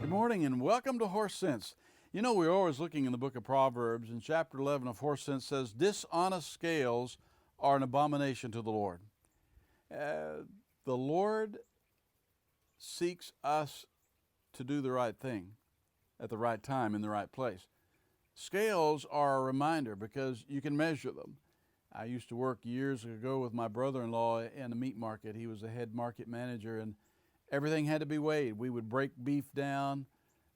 Good morning and welcome to Horse Sense. You know, we're always looking in the book of Proverbs, and chapter 11 of Horse Sense says, dishonest scales are an abomination to the Lord. The Lord seeks us to do the right thing at the right time in the right place. Scales are a reminder because you can measure them. I used to work years ago with my brother-in-law in a meat market. He was the head market manager, and everything had to be weighed. We would break beef down,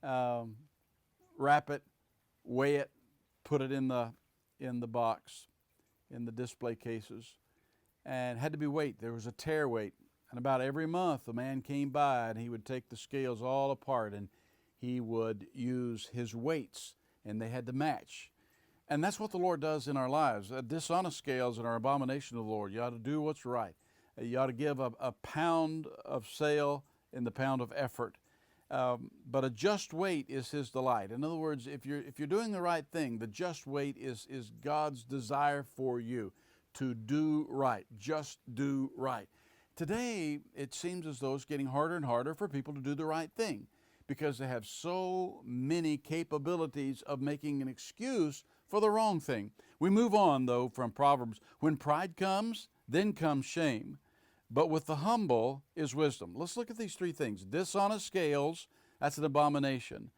wrap it, weigh it, put it in the box, in the display cases, and had to be weighed. There was a tare weight, and about every month a man came by and he would take the scales all apart and he would use his weights, and they had to match. And that's what the Lord does in our lives. Dishonest scales are an abomination to the Lord. You ought to do what's right. You ought to give a pound of sale in the pound of effort. But a just weight is His delight. In other words, if you're doing the right thing, the just weight is God's desire for you to do right. Just do right. Today, it seems as though it's getting harder and harder for people to do the right thing because they have so many capabilities of making an excuse for the wrong thing. We move on, though, from Proverbs. When pride comes, then comes shame. But with the humble is wisdom. Let's look at these three things. Dishonest scales, that's an abomination.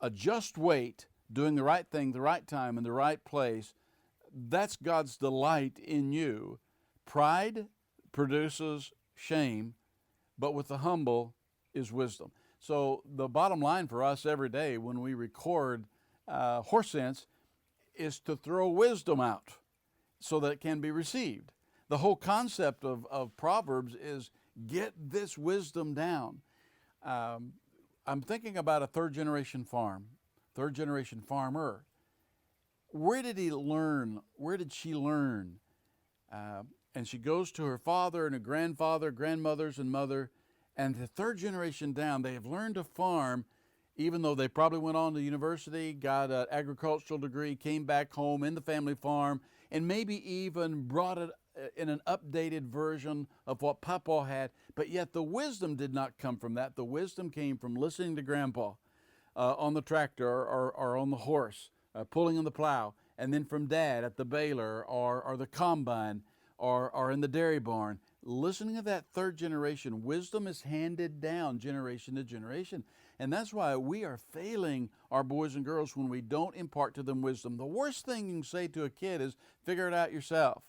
A just weight, doing the right thing, the right time, in the right place, that's God's delight in you. Pride produces shame, but with the humble is wisdom. So the bottom line for us every day when we record Horse Sense is to throw wisdom out so that it can be received. The whole concept of Proverbs is get this wisdom down. I'm thinking about a third-generation farmer. Where did he learn? Where did she learn? And she goes to her father and her grandfather, grandmothers and mother, and the third generation down, they have learned to farm, even though they probably went on to university, got an agricultural degree, came back home in the family farm, and maybe even brought it in an updated version of what Papa had, but yet the wisdom did not come from that. The wisdom came from listening to Grandpa on the tractor or on the horse, pulling on the plow, and then from Dad at the baler or the combine or in the dairy barn. Listening to that third generation, wisdom is handed down generation to generation. And that's why we are failing our boys and girls when we don't impart to them wisdom. The worst thing you can say to a kid is, figure it out yourself.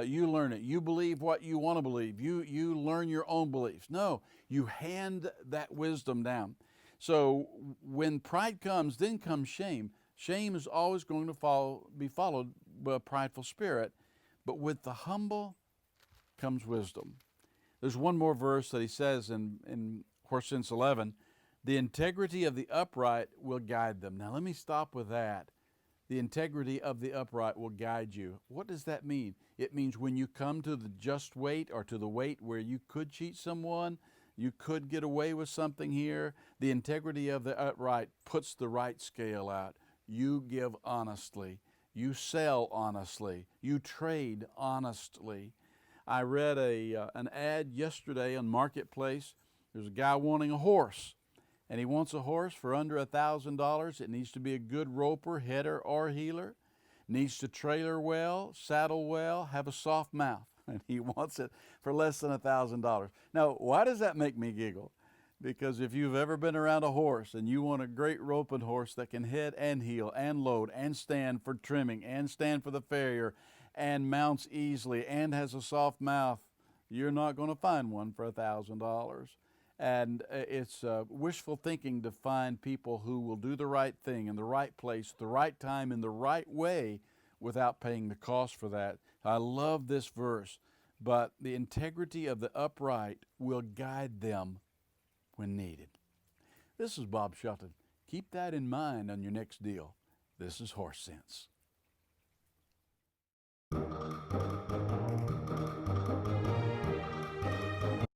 You learn it. You believe what you want to believe. You learn your own beliefs. No, you hand that wisdom down. So when pride comes, then comes shame. Shame is always going to be followed by a prideful spirit. But with the humble comes wisdom. There's one more verse that he says in Horse Sense 11, the integrity of the upright will guide them. Now let me stop with that. The integrity of the upright will guide you. What does that mean? It means when you come to the just weight or to the weight where you could cheat someone, you could get away with something here, the integrity of the upright puts the right scale out. You give honestly. You sell honestly. You trade honestly. I read an ad yesterday on Marketplace. There's a guy wanting a horse, and he wants a horse for under $1,000. It needs to be a good roper, header, or heeler. Needs to trailer well, saddle well, have a soft mouth, and he wants it for less than $1,000. Now, why does that make me giggle? Because if you've ever been around a horse and you want a great roping horse that can head and heel and load and stand for trimming and stand for the farrier and mounts easily and has a soft mouth, you're not going to find one for $1,000. And it's wishful thinking to find people who will do the right thing in the right place, the right time, in the right way without paying the cost for that. I love this verse. But the integrity of the upright will guide them when needed. This is Bob Shelton. Keep that in mind on your next deal. This is Horse Sense.